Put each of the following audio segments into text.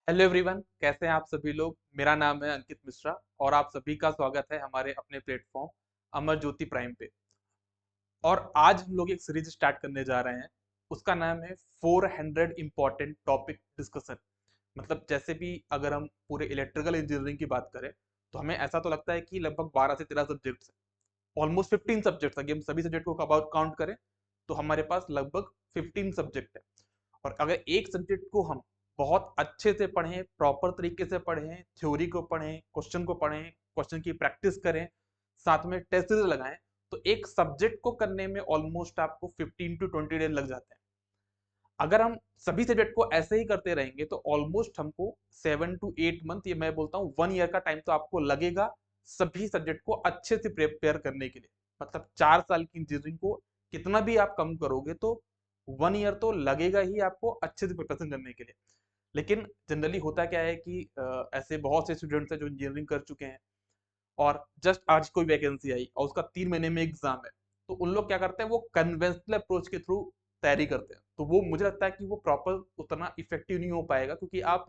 Hello everyone, कैसे हैं आप सभी लोग। मेरा नाम है अंकित मिश्रा और आप सभी का स्वागत है हमारे अपने प्लेटफॉर्म अमर ज्योति प्राइम पे। और आज हम लोग एक सीरीज स्टार्ट करने जा रहे हैं। उसका नाम है 400 इम्पोर्टेंट टॉपिक डिस्कशन। मतलब जैसे भी अगर हम पूरे इलेक्ट्रिकल इंजीनियरिंग की बात करें तो हमें ऐसा तो लगता है कि लगभग 12 से 13 सब्जेक्ट्स हैं, ऑलमोस्ट 15 सब्जेक्ट्स। अगर हम सभी सब्जेक्ट को अबाउट काउंट करें तो हमारे पास लगभग 15 सब्जेक्ट है। और अगर एक सब्जेक्ट को हम बहुत अच्छे से पढ़ें, प्रॉपर तरीके से पढ़ें, थ्योरी को पढ़ें, क्वेश्चन को पढ़ें, क्वेश्चन की प्रैक्टिस करें, साथ में टेस्ट लगाएं, तो एक सब्जेक्ट को करने में ऑलमोस्ट आपको 15 to 20 डेज लग जाते हैं। अगर हम सभी सब्जेक्ट को ऐसे ही करते रहेंगे तो ऑलमोस्ट हमको 7 to 8 मंथ, ये मैं बोलता हूँ 1 ईयर का टाइम तो आपको लगेगा सभी सब्जेक्ट को अच्छे से प्रिपेयर करने के लिए। मतलब 4 साल की इंजीनियरिंग को कितना भी आप कम करोगे तो 1 ईयर तो लगेगा ही आपको अच्छे से प्रिपरेशन करने के लिए। लेकिन जनरली होता क्या है कि ऐसे बहुत से स्टूडेंट्स हैं जो इंजीनियरिंग कर चुके हैं और जस्ट आज कोई वैकेंसी आई और उसका 3 महीने में एग्जाम है, तो उन लोग क्या करते हैं, वो कन्वेंशनल अप्रोच के थ्रू तैयारी करते हैं। तो वो मुझे लगता है कि वो प्रॉपर उतना इफेक्टिव नहीं हो पाएगा, क्योंकि आप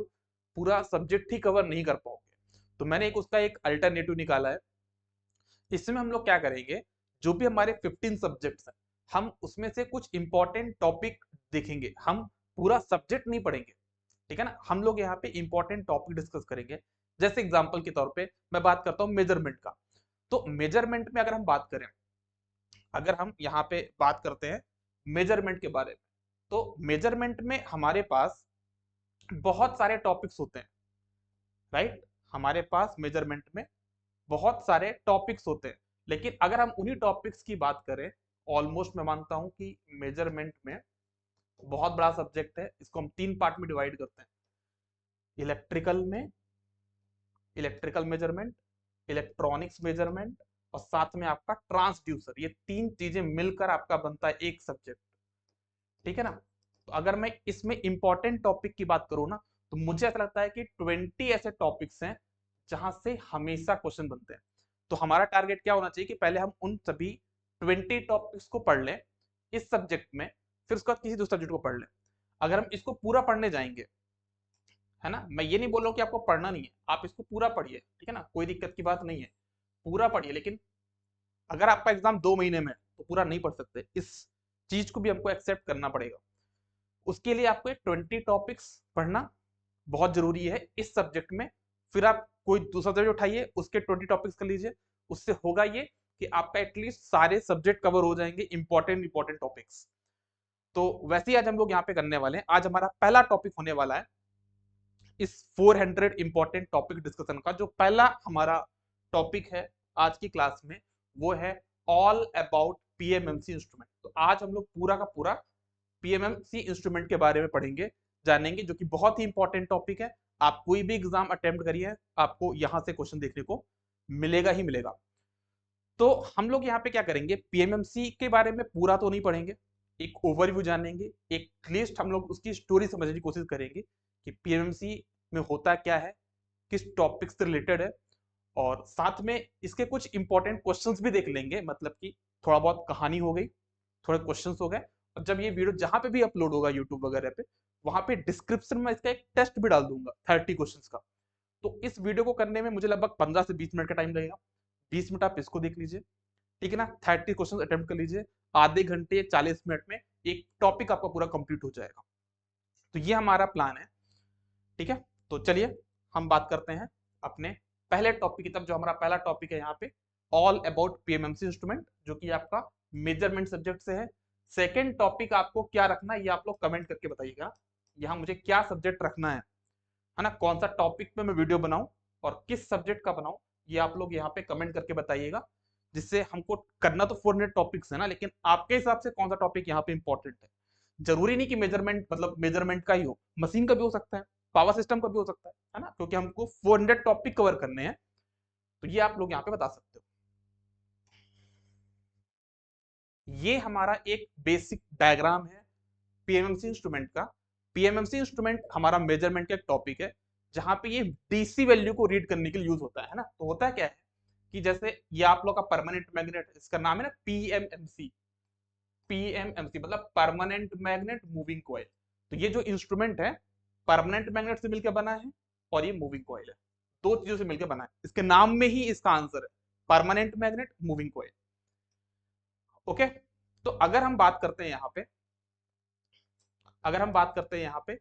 पूरा सब्जेक्ट ही कवर नहीं कर पाओगे। तो मैंने एक उसका एक अल्टरनेटिव निकाला है। इसमें हम लोग क्या करेंगे, जो भी हमारे 15 सब्जेक्ट्स हैं, हम उसमें से कुछ इंपॉर्टेंट टॉपिक देखेंगे। हम पूरा सब्जेक्ट नहीं पढ़ेंगे, ठीक है ना। हम लोग यहाँ पे इंपॉर्टेंट टॉपिक डिस्कस करेंगे। जैसे एग्जांपल के तौर पे मैं बात करता हूँ मेजरमेंट का। तो मेजरमेंट में अगर हम बात करें, अगर हम यहाँ पे बात करते हैं मेजरमेंट के बारे में, तो मेजरमेंट में हमारे पास बहुत सारे टॉपिक्स होते हैं, राइट। हमारे पास मेजरमेंट में बहुत सारे टॉपिक्स होते हैं, लेकिन अगर हम उन्हीं टॉपिक्स की बात करें, ऑलमोस्ट मैं मानता हूं कि मेजरमेंट में बहुत बड़ा सब्जेक्ट है। इसको हम 3 पार्ट में डिवाइड करते हैं। इलेक्ट्रिकल में इलेक्ट्रिकल मेजरमेंट, इलेक्ट्रॉनिक्स मेजरमेंट, और साथ में आपका ट्रांसड्यूसर। ये 3 चीजें मिलकर आपका बनता है एक सब्जेक्ट, ठीक है ना। तो अगर मैं इसमें इंपॉर्टेंट टॉपिक की बात करूँ ना, तो मुझे ऐसा लगता है कि 20 ऐसे टॉपिक्स हैं जहां से हमेशा क्वेश्चन बनते हैं। तो हमारा टारगेट क्या होना चाहिए कि पहले हम उन सभी 20 टॉपिक्स को पढ़ लें इस सब्जेक्ट में, फिर उसके बाद किसी दूसरे सब्जेक्ट को पढ़ लें। अगर हम इसको पूरा पढ़ने जाएंगे, है ना, मैं ये नहीं बोल रहा हूँ कि आपको पढ़ना नहीं है, आप इसको पूरा पढ़िए, ठीक है ना, कोई दिक्कत की बात नहीं है, पूरा पढ़िए। लेकिन अगर आपका एग्जाम 2 महीने में है तो पूरा नहीं पढ़ सकते, इस चीज को भी हमको एक्सेप्ट करना पड़ेगा। उसके लिए आपको 20 टॉपिक्स पढ़ना बहुत जरूरी है इस सब्जेक्ट में। फिर आप कोई दूसरा सब्जेक्ट उठाइए, उसके 20 टॉपिक्स कर लीजिए। उससे होगा ये कि आपका एटलीस्ट सारे सब्जेक्ट कवर हो जाएंगे, इंपॉर्टेंट इंपॉर्टेंट टॉपिक्स। तो वैसे ही आज हम लोग यहाँ पे करने वाले हैं। आज हमारा पहला टॉपिक होने वाला है इस 400 इंपॉर्टेंट टॉपिक डिस्कशन का। जो पहला हमारा टॉपिक है आज की क्लास में, वो है ऑल अबाउट पीएमएमसी इंस्ट्रूमेंट। तो आज हम लोग पूरा का पूरा पीएमएमसी इंस्ट्रूमेंट के बारे में पढ़ेंगे, जानेंगे, जो कि बहुत ही इंपॉर्टेंट टॉपिक है। आप कोई भी एग्जाम अटेम्प्ट करिए, आपको यहां से क्वेश्चन देखने को मिलेगा ही मिलेगा। तो हम लोग यहाँ पे क्या करेंगे, पीएमएमसी के बारे में पूरा तो नहीं पढ़ेंगे, एक ओवरव्यू जानेंगे, एक लिस्ट हम लोग उसकी स्टोरी समझने की कोशिश करेंगे कि पीएमएमसी में होता क्या है, किस टॉपिक से रिलेटेड है, और साथ में इसके कुछ इंपॉर्टेंट क्वेश्चंस भी देख लेंगे। मतलब कि थोड़ा बहुत कहानी हो गई, थोड़े क्वेश्चंस हो गए। और जब ये वीडियो जहां पे भी अपलोड होगा यूट्यूब वगैरह पे, वहां पे डिस्क्रिप्शन में इसका एक टेस्ट भी डाल दूंगा 30 क्वेश्चंस का। तो इस वीडियो को करने में मुझे लगभग 15 से 20 मिनट का टाइम लगेगा। 20 मिनट आप इसको देख लीजिए, ठीक है ना। 30 क्वेश्चन अटेम्प्ट कर लीजिए, आधे घंटे 40 मिनट में एक टॉपिक आपका पूरा कंप्लीट हो जाएगा। तो ये हमारा प्लान है, ठीक है। तो चलिए हम बात करते हैं अपने पहले टॉपिक की तरफ। जो हमारा पहला टॉपिक है यहाँ पे, ऑल अबाउट पीएमएमसी इंस्ट्रूमेंट, जो कि आपका मेजरमेंट सब्जेक्ट से है। सेकेंड टॉपिक आपको क्या रखना है, ये आप लोग कमेंट करके बताइएगा। यहाँ मुझे क्या सब्जेक्ट रखना है ना, कौन सा टॉपिक पे मैं वीडियो बनाऊं और किस सब्जेक्ट का बनाऊं, ये आप लोग यहाँ पे कमेंट करके बताइएगा। जिससे हमको करना तो 400 टॉपिक्स है ना, लेकिन आपके हिसाब से कौन सा टॉपिक यहाँ पे इंपॉर्टेंट है। जरूरी नहीं कि मेजरमेंट मतलब मेजरमेंट का ही हो, मशीन का भी हो सकता है, पावर सिस्टम का भी हो सकता है ना, क्योंकि हमको 400 टॉपिक कवर करने हैं। तो ये आप लोग यहाँ पे बता सकते हो। ये हमारा एक बेसिक डायग्राम है पीएमएमसी इंस्ट्रूमेंट का। पीएमएमसी इंस्ट्रूमेंट हमारा मेजरमेंट का एक टॉपिक है, जहां पे ये डीसी वैल्यू को रीड करने के लिए यूज होता है ना। तो होता है क्या है कि जैसे ये आप लोग का परमानेंट मैग्नेट, इसका नाम है ना पीएमएमसी। पीएमएमसी मतलब परमानेंट मैग्नेट मूविंग कॉइल। तो ये जो इंस्ट्रूमेंट है, परमानेंट मैग्नेट से मिलकर बना है और ये मूविंग कॉइल है, दो चीजों से मिलकर बना है। इसके नाम में ही इसका आंसर है, permanent magnet, moving coil. Okay, तो अगर हम बात करते हैं यहाँ पे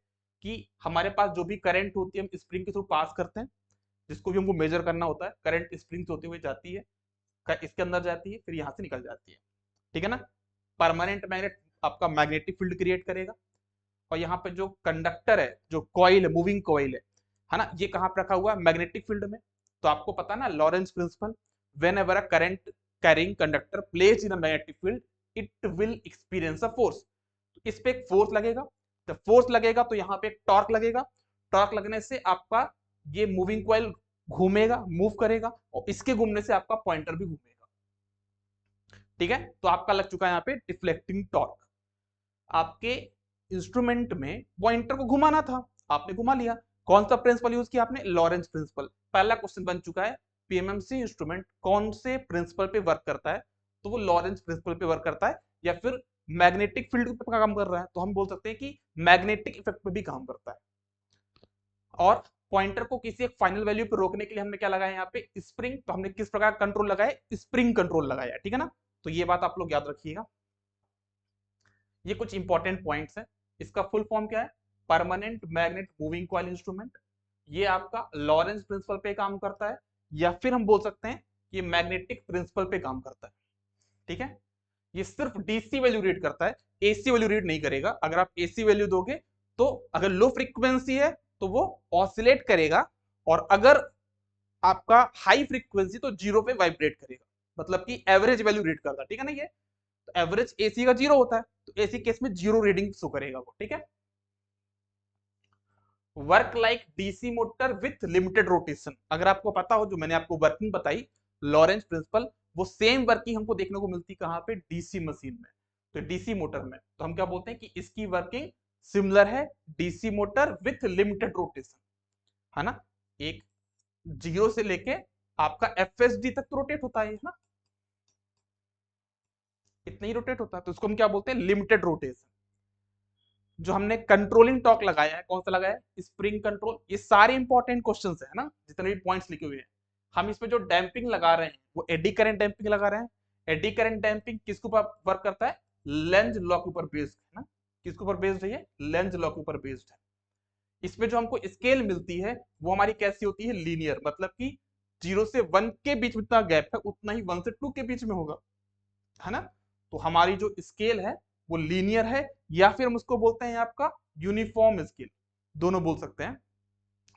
कि हमारे पास जो भी करंट होती है हम स्प्रिंग के थ्रू पास करते हैं, जिसको भी हमको मेजर करना होता है, करंट स्प्रिंग से होती हुई जाती है, इसके अंदर जाती है, फिर यहाँ से निकल जाती है, ठीक है ना। परमानेंट मैग्नेट आपका मैग्नेटिक फील्ड क्रिएट करेगा, और यहाँ पे जो कंडक्टर है, जो कॉइल है, मूविंग कॉइल है ना, ये कहाँ पे रखा हुआ है, मैग्नेटिक फील्ड में। तो आपको पता ना Lorentz principle, whenever a current carrying conductor placed in a magnetic field it will experience a force. इस पे एक फोर्स लगेगा, जब फोर्स लगेगा तो यहाँ पे एक टॉर्क लगेगा, टॉर्क लगने से आपका ये मूविंग कॉइल घूमेगा, मूव करेगा, और इसके घूमने से आपका पॉइंटर भी घूमेगा, ठीक है। तो आपका लग चुका है यहाँ पे डिफ्लेक्टिंग टॉर्क। आपके इंस्ट्रूमेंट में पॉइंटर को घुमाना था, आपने घुमा लिया। कौन सा प्रिंसिपल यूज किया आपने, लॉरेंस प्रिंसिपल। पहला क्वेश्चन बन चुका है, पीएमएमसी इंस्ट्रूमेंट कौन से प्रिंसिपल पे वर्क करता है, तो वो लॉरेंस प्रिंसिपल पे वर्क करता है, या फिर मैग्नेटिक फील्ड पे काम कर रहा है, तो हम बोल सकते हैं कि मैग्नेटिक इफेक्ट पे भी काम करता है। और पॉइंटर को किसी एक फाइनल वैल्यू पे रोकने के लिए हमने क्या लगाया यहाँ पे, स्प्रिंग। तो हमने किस प्रकार कंट्रोल लगाया, स्प्रिंग कंट्रोल लगाया, ठीक है ना। तो ये बात आप लोग याद रखिएगा। ये कुछ इंपॉर्टेंट पॉइंट्स हैं। इसका फुल फॉर्म क्या है, permanent magnet moving coil instrument. ये आपका लॉरेंस प्रिंसिपल पे काम करता है, या फिर हम बोल सकते हैं ये मैग्नेटिक प्रिंसिपल पे काम करता है, ठीक है। ये सिर्फ डीसी वैल्यू रीड करता है, एसी वैल्यू रीड नहीं करेगा। अगर आप एसी वैल्यू दोगे तो अगर लो फ्रीक्वेंसी है तो वो ऑसिलेट करेगा, और अगर आपका हाई फ्रीक्वेंसी तो जीरो पे वाइब्रेट करेगा, मतलब कि एवरेज वैल्यू रीड करता है, ठीक है ना। ये तो एवरेज एसी का जीरो होता है, तो एसी केस में जीरो रीडिंग शो करेगा वो, ठीक है। Work like DC motor with limited rotation. अगर आपको पता हो, जो मैंने आपको वर्किंग बताई लॉरेंस प्रिंसिपल, वो सेम वर्किंग हमको देखने को मिलती कहाँ पे, डीसी मशीन में, तो डीसी मोटर में। तो हम क्या बोलते हैं कि इसकी वर्किंग सिमिलर है DC motor with limited rotation, है ना। एक जीरो से लेके आपका एफएसडी तक तो रोटेट होता है ना, इतना ही रोटेट होता है, तो इसको हम क्या बोलते हैं, लिमिटेड रोटेशन। जो हमने कंट्रोलिंग टॉर्क लगाया है, कौन सा लगाया है, स्प्रिंग कंट्रोल। ये सारे इंपॉर्टेंट क्वेश्चंस है ना, जितने भी पॉइंट्स लिखे हुए हैं। हम इसमें जो डैम्पिंग लगा रहे हैं वो एडी करंट डैम्पिंग लगा रहे हैं। एडी करंट डैम्पिंग किसके ऊपर वर्क करता है, लेंज लॉ के ऊपर बेस्ड है ना। किसके ऊपर बेस्ड है ये, लेंज लॉ के ऊपर बेस्ड है। इसमें जो हमको स्केल मिलती है वो हमारी कैसी होती है, लीनियर, मतलब कि 0 से 1 के बीच में जितना गैप है उतना ही 1 से 2 के बीच में होगा, है ना। तो हमारी जो स्केल है वो लीनियर है, या फिर हम उसको बोलते हैं आपका यूनिफॉर्म स्केल, दोनों बोल सकते हैं,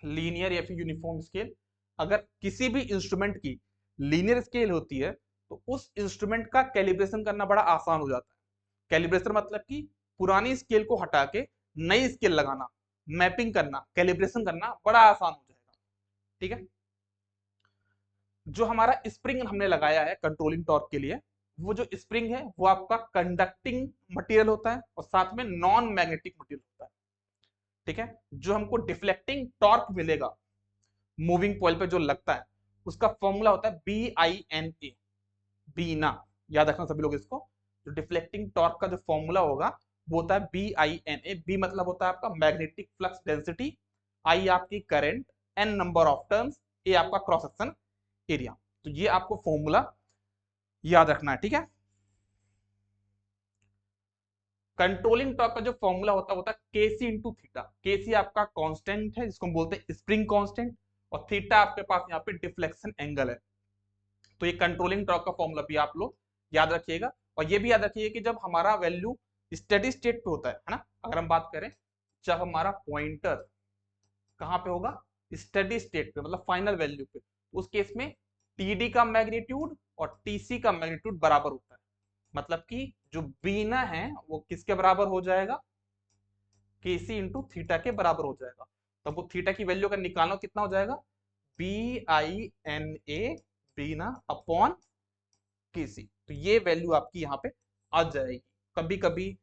लीनियर या फिर यूनिफॉर्म स्केल। अगर किसी भी इंस्ट्रूमेंट की लीनियर स्केल होती है तो उस इंस्ट्रूमेंट का कैलिब्रेशन करना बड़ा आसान हो जाता है। कैलिब्रेशन मतलब कि पुरानी स्केल को हटा के नई स्केल लगाना, मैपिंग करना, कैलिब्रेशन करना बड़ा आसान हो जाएगा, ठीक है। जो हमारा स्प्रिंग हमने लगाया है कंट्रोलिंग टॉर्क के लिए, वो जो स्प्रिंग है वो आपका कंडक्टिंग मटेरियल होता है और साथ में नॉन मैग्नेटिक मटेरियल होता है, ठीक है। जो हमको डिफ्लेक्टिंग टॉर्क मिलेगा मूविंग कॉइल पे जो लगता है, उसका फॉर्मूला होता है BINA, बीना। याद रखना सभी लोग इसको। जो डिफ्लेक्टिंग टॉर्क का जो फॉर्मूला होगा वो होता है BINA। बी मतलब होता है आपका मैग्नेटिक फ्लक्स डेंसिटी, आई आपकी current, N number of turns, A आपका क्रॉस सेक्शन एरिया। तो ये आपको फॉर्मूला याद रखना है, ठीक है। कंट्रोलिंग टॉर्क का जो फॉर्मूला होता है केसी इंटू थीटा। केसी आपका कांस्टेंट है जिसको हम बोलते हैं स्प्रिंग कांस्टेंट, और थीटा आपके पास यहाँ पे डिफ्लेक्शन एंगल है। तो ये कंट्रोलिंग टॉर्क का फॉर्मूला भी आप लोग याद रखिएगा। और ये भी याद रखिए कि जब हमारा वैल्यू स्टेडी स्टेट पे होता है ना, अगर हम बात करें जब हमारा पॉइंटर कहाँ पे होगा, स्टेडी स्टेट पे, मतलब फाइनल वैल्यू पे, उस केस में टीडी का मैग्नीट्यूड और टीसी का मैग्नीट्यूड बराबर होता है। मतलब कि जो बीना है वो किसके बराबर हो जाएगा, केसी इंटू थीटा के बराबर हो जाएगा। तो वो थीटा की वैल्यू अगर निकालना कितना हो जाएगा, BINA बीना अपॉन केसी। तो ये वैल्यू आपकी यहाँ पे आ जाएगी। कभी कभी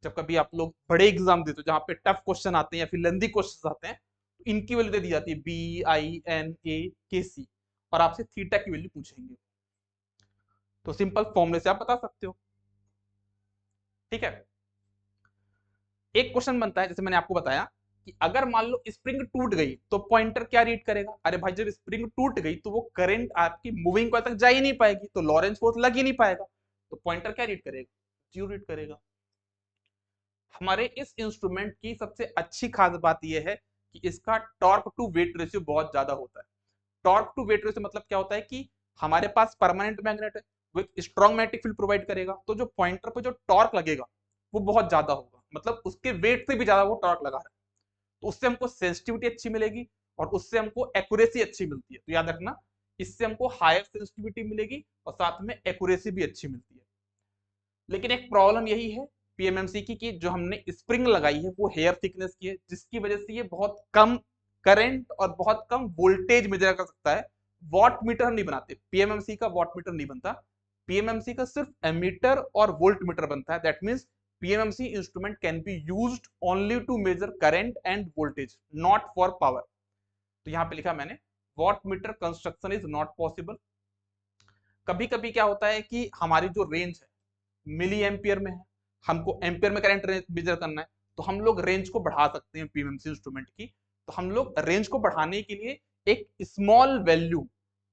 जब कभी आप लोग बड़े एग्जाम देते हो जहां पे टफ क्वेश्चन आते हैं या फिर लेंदी क्वेश्चन आते हैं, तो इनकी वैल्यू दे दी जाती है BINA KC, और आपसे थीटा की वैल्यू पूछेंगे, तो सिंपल फॉर्मूले से आप बता सकते हो, ठीक है। एक क्वेश्चन बनता है, जैसे मैंने आपको बताया कि अगर मान लो स्प्रिंग टूट गई तो पॉइंटर क्या रीड करेगा, अरे भाई जब स्प्रिंग टूट गई तो वो करंट आपकी मूविंग कॉइल तक जा ही नहीं पाएगी, तो लॉरेंस फोर्स लग ही नहीं पाएगा, तो पॉइंटर क्या रीड करेगा, जीरो रीड करेगा। हमारे इस इंस्ट्रूमेंट की सबसे अच्छी खास बात यह है कि इसका टॉर्क टू वेट रेशियो बहुत ज्यादा होता है। टॉर्क टू वेट रेशियो मतलब क्या होता है कि हमारे पास परमानेंट मैग्नेट है, वो एक स्ट्रॉन्ग मैग्नेटिक फील्ड प्रोवाइड करेगा, तो जो पॉइंटर पे जो टॉर्क लगेगा वो बहुत ज्यादा होगा, मतलब उसके वेट से भी ज्यादा वो टॉर्क लगा रहा है, तो उससे हमको सेंसिटिविटी अच्छी मिलेगी और उससे हमको एक्यूरेसी अच्छी मिलती है। तो याद रखना, इससे हमको हायर सेंसिटिविटी मिलेगी और साथ में एक्यूरेसी भी अच्छी मिलती है। लेकिन एक प्रॉब्लम यही है पीएमएमसी की कि जो हमने स्प्रिंग लगाई है वो हेयर थिकनेस की है, जिसकी वजह से ये बहुत कम करंट और बहुत कम वोल्टेज मेजर कर सकता है। वॉट मीटर नहीं बनाते, पीएमएमसी का वॉट मीटर नहीं बनता, पीएमएमसी का सिर्फ एमीटर और वोल्ट मीटर बनता है। That means PMMC instrument can be used only to measure current and voltage, not for power. तो यहाँ पे लिखा मैंने wattmeter construction is not possible. कभी कभी क्या होता है कि हमारी जो रेंज है मिली एम्पियर में है, हमको एम्पियर में करंट मेजर करना है, तो हम लोग रेंज को बढ़ा सकते हैं पीएमएमसी इंस्ट्रूमेंट की। तो हम लोग रेंज को बढ़ाने के लिए एक स्मॉल वैल्यू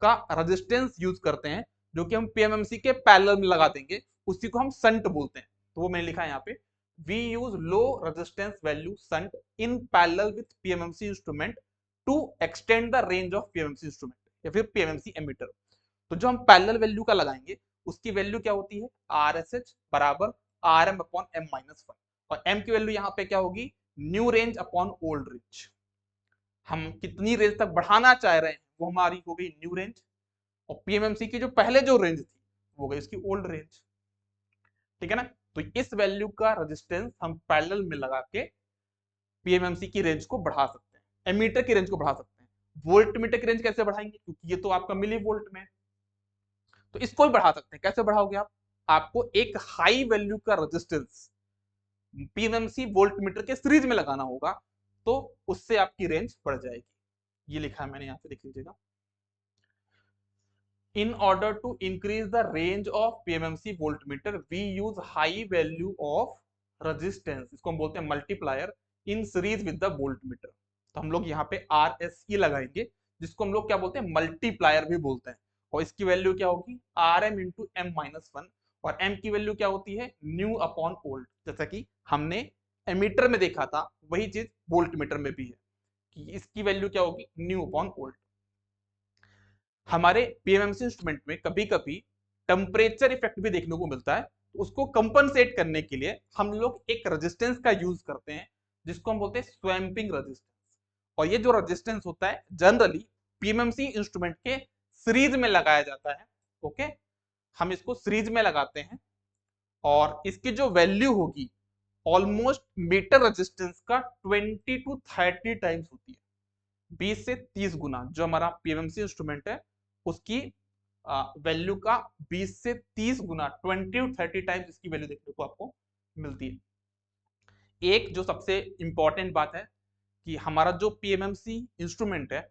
का रेजिस्टेंस यूज करते हैं, जो कि हम पीएमएमसी के पैरेलल में लगा देंगे, उसी को हम संट बोलते हैं। तो वो मैंने लिखा है यहाँ पे, we use low resistance value shunt in parallel with PMMC instrument to extend the range of PMMC instrument या फिर पीएमएमसी एमीटर। तो जो हम पैरेलल वैल्यू का लगाएंगे उसकी वैल्यू क्या होती है, आर एस एच बराबर R M upon M minus one, और एम की वैल्यू यहाँ पे क्या होगी, new range upon old range. हम कितनी रेंज तक बढ़ाना चाह रहे हैं वो हमारी हो गई न्यू रेंज, और पीएमएमसी की जो पहले जो रेंज थी वो गई इसकी ओल्ड रेंज। ठीक है ना, तो इस वैल्यू का रेजिस्टेंस हम पैरेलल में लगा के पीएमएमसी की रेंज को बढ़ा सकते हैं, एमीटर की रेंज को बढ़ा सकते हैं। वोल्ट मीटर की रेंज कैसे बढ़ाएंगे, क्योंकि ये तो आपका मिली वोल्ट में, तो इसको भी बढ़ा सकते हैं। कैसे बढ़ाओगे आप, आपको एक हाई वैल्यू का रेजिस्टेंस पीएमएमसी वोल्ट मीटर के सीरीज में लगाना होगा, तो उससे आपकी रेंज बढ़ जाएगी। ये लिखा है मैंने, यहाँ पे देख लीजिएगा, in order to increase the range of PMMC voltmeter we use high value of resistance, इसको हम बोलते हैं multiplier, in series with the voltmeter। तो हम लोग यहाँ पे RSE लगाएंगे, जिसको हम लोग क्या बोलते हैं, मल्टीप्लायर भी बोलते हैं, और इसकी वैल्यू क्या होगी, RM into M minus one, और M की वैल्यू क्या होती है, न्यू अपॉन ओल्ड। जैसा कि हमने एमीटर में देखा था वही चीज वोल्टमीटर में भी है कि इसकी वैल्यू क्या होगी, न्यू अपॉन ओल्ड। हमारे पीएमएमसी इंस्ट्रूमेंट में कभी कभी टेम्परेचर इफेक्ट भी देखने को मिलता है, तो उसको कंपनसेट करने के लिए हम लोग एक रेजिस्टेंस का यूज करते हैं, जिसको हम बोलते हैं स्वैम्पिंग रेजिस्टेंस। और ये जो रेजिस्टेंस होता है जनरली पीएमएमसी इंस्ट्रूमेंट के सीरीज में लगाया जाता है। ओके, हम इसको सीरीज में लगाते हैं और इसकी जो वैल्यू होगी ऑलमोस्ट मीटर रेजिस्टेंस का 20 टू 30 टाइम्स होती है, 20 से 30 गुना। जो हमारा पीएमएमसी इंस्ट्रूमेंट है उसकी वैल्यू का 20 से 30 गुना, 20 टू 30 टाइम्स इसकी वैल्यू देखने को आपको मिलती है। एक जो सबसे इंपॉर्टेंट बात है कि हमारा जो पीएमएमसी इंस्ट्रूमेंट है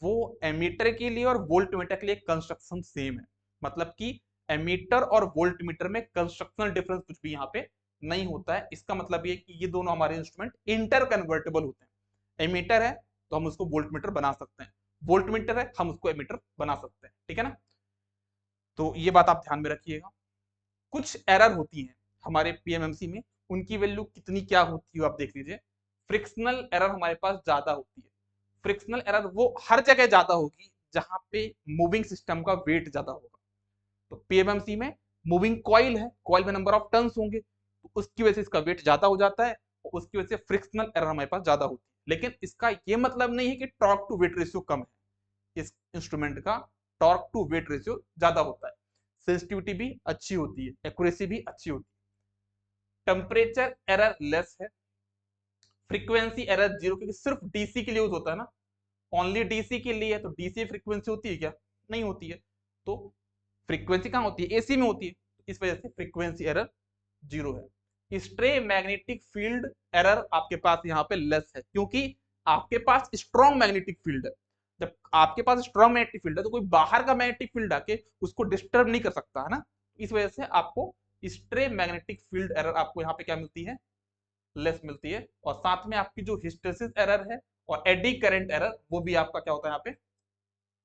वो एमीटर के लिए और वोल्टमीटर के लिए कंस्ट्रक्शन सेम है, मतलब कि एमीटर और वोल्टमीटर में कंस्ट्रक्शनल डिफरेंस कुछ भी यहाँ पे नहीं होता है। इसका मतलब ये कि ये दोनों हमारे इंस्ट्रूमेंट इंटर कन्वर्टेबल होते हैं। एमीटर है तो हम उसको वोल्टमीटर बना सकते हैं, वोल्टमीटर है हम उसको एमीटर बना सकते हैं। ठीक है ना, तो ये बात आप ध्यान में रखिएगा। कुछ एरर होती हैं हमारे पीएमएमसी में, उनकी वैल्यू कितनी क्या होती है आप देख लीजिए। फ्रिक्शनल एरर हमारे पास ज्यादा होती है। फ्रिक्शनल एरर वो हर जगह ज्यादा होगी जहां पे मूविंग सिस्टम का वेट ज्यादा होगा। तो पीएमएमसी में मूविंग कॉइल है, कॉइल में नंबर ऑफ टर्न्स होंगे, तो उसकी वजह से इसका वेट ज्यादा हो जाता है और उसकी वजह से फ्रिक्शनल एरर हमारे पास ज्यादा होती है। लेकिन इसका ये मतलब नहीं है कि टॉर्क टू वेट रेशियो कम है, इस इंस्ट्रूमेंट का टॉर्क टू वेट रेशियो ज्यादा होता है, सेंसिटिविटी भी अच्छी होती है, एक्यूरेसी भी अच्छी होती है, टेम्परेचर एरर लेस है, फ्रीक्वेंसी एरर जीरो, क्योंकि सिर्फ डीसी के लिए यूज होता है ना, ओनली डीसी के लिए है, तो डीसी फ्रीक्वेंसी होती है क्या, नहीं होती है। तो फ्रीक्वेंसी कहाँ होती है, एसी में होती है, इस वजह से फ्रीक्वेंसी एरर जीरो है। स्ट्रे मैग्नेटिक फील्ड एरर आपके पास यहाँ पे लेस है, क्योंकि आपके पास स्ट्रॉन्ग मैग्नेटिक फील्ड है। जब आपके पास स्ट्रॉन्ग मैग्नेटिक फील्ड है तो कोई बाहर का मैग्नेटिक फील्ड आके उसको डिस्टर्ब नहीं कर सकता है ना, इस वजह से आपको स्ट्रे मैग्नेटिक फील्ड एरर आपको यहाँ पे क्या मिलती है, लेस मिलती है, और साथ में आपकी जो हिस्टेरिसिस एरर है और एडी करंट एरर वो भी आपका क्या होता है यहाँ पे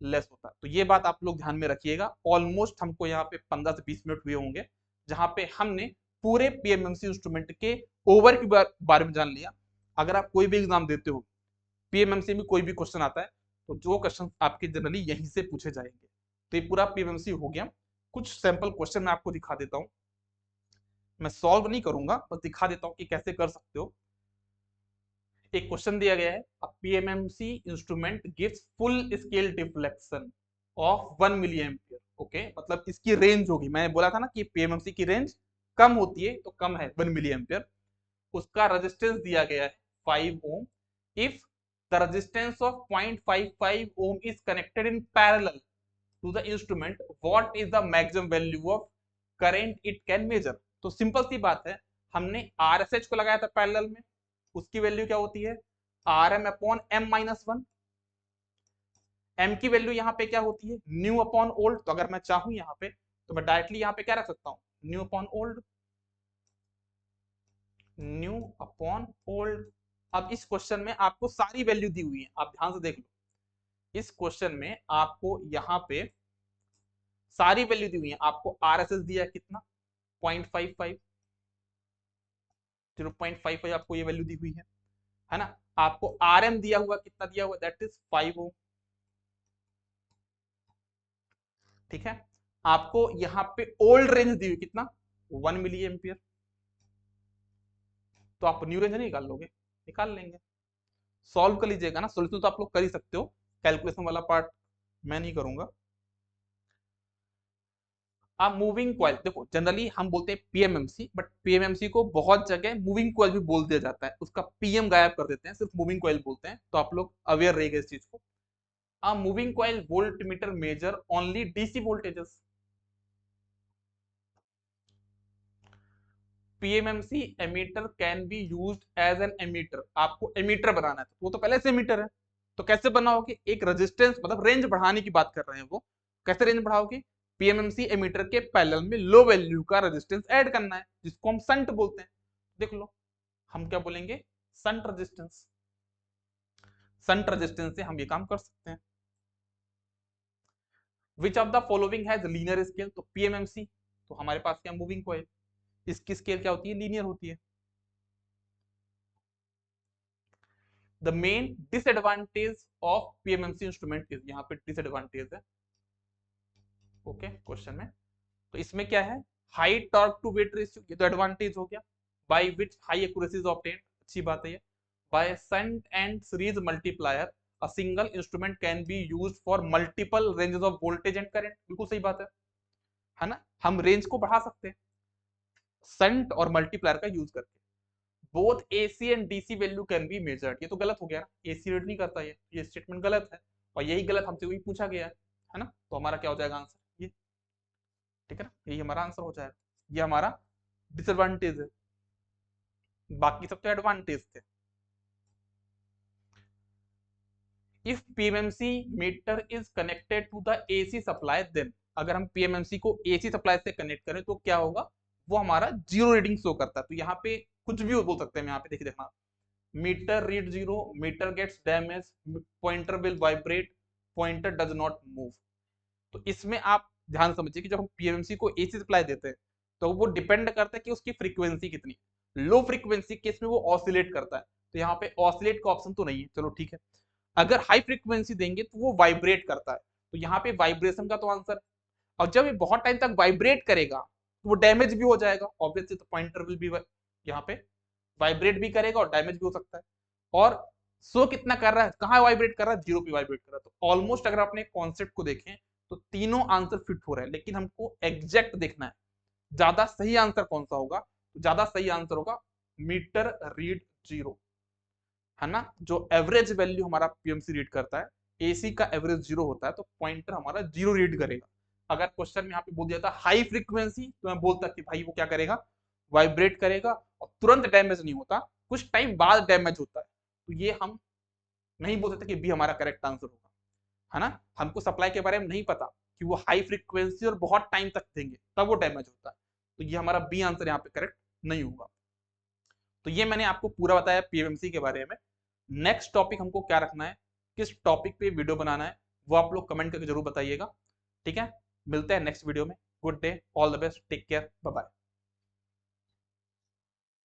लेस होता है। तो ये बात आप लोग ध्यान में रखिएगा। ऑलमोस्ट हमको यहाँ पे 15 से 20 मिनट हुए होंगे जहां पे हमने पूरे पीएमएमसी इंस्ट्रूमेंट के ओवर के बारे में जान लिया। अगर आप कोई भी एग्जाम देते हो, पीएमएमसी में कोई भी क्वेश्चन आता है, तो जो क्वेश्चन आपके जनरली यहीं से पूछे जाएंगे। तो ये पूरा पीएमएमसी हो गया। कुछ सैंपल क्वेश्चन मैं आपको दिखा देता हूँ, मैं सॉल्व नहीं करूंगा, बस दिखा देता हूँ कि कैसे कर सकते हो। एक क्वेश्चन दिया गया है, PMMC instrument gives full scale deflection of 1 milliampere. Okay, मतलब इसकी रेंज होगी, मैंने बोला था ना कि पीएमएमसी की रेंज कम होती है, तो कम है 1 मिली एम्पियर। उसका रेजिस्टेंस दिया गया है 5 ohm. If the resistance of 0.55 ohm is connected in parallel to the instrument, what is the maximum value of current it can measure. तो सिंपल सी बात है, हमने आरएसएच को लगाया था पैरेलल में, उसकी वैल्यू क्या होती है R M upon M minus 1। M की वैल्यू यहाँ पे क्या होती है न्यू अपॉन ओल्ड। तो अगर मैं चाहूं यहाँ पे, तो मैं डायरेक्टली यहाँ पे क्या रख सकता हूँ new upon old, new upon old. अब इस क्वेश्चन में आपको सारी वैल्यू दी हुई है, आप ध्यान से देख लो। इस क्वेश्चन में आपको यहाँ पे सारी वैल्यू दी हुई है। आपको आरएसएस दिया है कितना 0.55, 0.55 आपको ये वैल्यू दी हुई है ना। आपको आरएम दिया हुआ कितना दिया हुआ, दैट इज 5 ओम। ठीक है, आपको यहाँ पे ओल्ड रेंज दी हुई कितना 1 मिली एम्पियर। तो आप न्यू रेंज नहीं निकाल लोगे, निकाल लेंगे। सॉल्व कर लीजिएगा ना, सोल्यूशन तो आप लोग कर ही सकते हो, कैलकुलेशन वाला पार्ट मैं नहीं करूंगा। आप मूविंग कॉइल देखो, जनरली हम बोलते हैं पीएमएमसी, बट पीएमएमसी को बहुत जगह मूविंग कॉइल भी बोल दिया जाता है, उसका पीएम गायब कर देते हैं, सिर्फ मूविंग कॉइल बोलते हैं। तो आप लोग अवेयर रहेगा इस चीज को। A moving coil voltmeter measure only DC voltages. PMMC emitter can be used as an emitter. आपको emitter बनाना है, वो तो पहले से emitter है, तो कैसे बनाओगे, एक रेजिस्टेंस मतलब रेंज बढ़ाने की बात कर रहे हैं वो, कैसे रेंज बढ़ाओगे, पीएमएमसी एमीटर के पैरेलल में लो वैल्यू का रेजिस्टेंस ऐड करना है, जिसको हम संट बोलते हैं। देख लो, हम क्या बोलेंगे संट रेजिस्टेंस। संट रेजिस्टेंस से हम ये काम कर सकते हैं। Which of the following has linear scale, तो पीएमएमसी, तो हमारे पास क्या मूविंग कॉइल, इसकी स्केल क्या होती है लीनियर होती है। The main disadvantage of PMMC instrument is, यहाँ पे डिसएडवांटेज है ओके क्वेश्चन में। तो इसमें क्या है high torque to weight ratio, ये तो एडवांटेज हो गया। By which high accuracy is obtained, अच्छी बात है ये। By shunt and series multiplier a single instrument can be used for multiple ranges of voltage and current, बिल्कुल सही बात है ना, हम रेंज को बढ़ा सकते हैं शंट और मल्टीप्लायर का यूज करके। Both AC and DC value can be measured, ये तो गलत हो गया ना, एसी रीड नहीं करता ये स्टेटमेंट गलत है, और यही गलत हमसे वही पूछा गया है ना। तो हमारा क्या हो जाएगा आंसर ये, ठीक है ना, यही हमारा आंसर हो जाएगा। ये हमारा डिसएडवांटेज है, बाकी सब तो एडवांटेज थे। If PMMC meter is connected to the AC supply, then अगर हम पीएमएमसी को एसी सप्लाई से कनेक्ट करें तो क्या होगा, वो हमारा जीरो रीडिंग शो करता है। तो यहाँ पे कुछ भी बोल सकते हैं, यहाँ पे देखिए देखना, meter read zero, meter gets damage, pointer will vibrate, pointer does not move. तो इसमें आप ध्यान समझिए कि जब हम पीएमसी को एसी सप्लाई देते हैं तो वो डिपेंड करता है कि उसकी फ्रीक्वेंसी कितनी। लो फ्रीक्वेंसी केस में वो ऑसिलेट करता है, तो यहाँ पे ऑसिलेट का ऑप्शन तो नहीं है, चलो ठीक है। अगर हाई फ्रीक्वेंसी देंगे तो वो वाइब्रेट करता है, तो यहाँ पे वाइब्रेशन का तो आंसर। और जब ये बहुत टाइम तक वाइब्रेट करेगा तो वो डैमेज भी हो जाएगा ऑब्वियसली, तो पॉइंटर विल बी यहाँ पे वाइब्रेट भी करेगा और डैमेज भी हो सकता है। और सो कितना कर रहा है, कहाँ वाइब्रेट कर रहा है, जीरो पे वाइब्रेट कर रहा है। तो ऑलमोस्ट अगर अपने कॉन्सेप्ट को देखें तो तीनों आंसर फिट हो रहे हैं, लेकिन हमको एग्जैक्ट देखना है ज्यादा सही आंसर कौन सा होगा। तो ज्यादा सही आंसर होगा मीटर रीड जीरो, है ना, जो एवरेज वैल्यू हमारा पीएमसी रीड करता है, एसी का एवरेज जीरो होता है, तो पॉइंटर हमारा जीरो रीड करेगा। अगर क्वेश्चन में यहाँ पे बोल दिया था हाई फ्रीक्वेंसी, तो मैं बोलता कि भाई वो क्या करेगा, वाइब्रेट करेगा और तुरंत डैमेज नहीं होता, कुछ टाइम बाद डैमेज होता है। तो ये हम नहीं बोल सकते कि बी हमारा करेक्ट आंसर होगा, है ना। हमको सप्लाई के बारे में नहीं पता कि वो हाई फ्रीक्वेंसी और बहुत टाइम तक देंगे तब वो डैमेज होता है, तो ये हमारा बी आंसर यहाँ पे करेक्ट नहीं होगा। तो ये मैंने आपको पूरा बताया पीएमसी के बारे में। नेक्स्ट टॉपिक हमको क्या रखना है, किस टॉपिक पे वीडियो बनाना है, वो आप लोग कमेंट करके जरूर बताइएगा। ठीक है, मिलते हैं नेक्स्ट वीडियो में। Good day, all the best, take care, bye bye.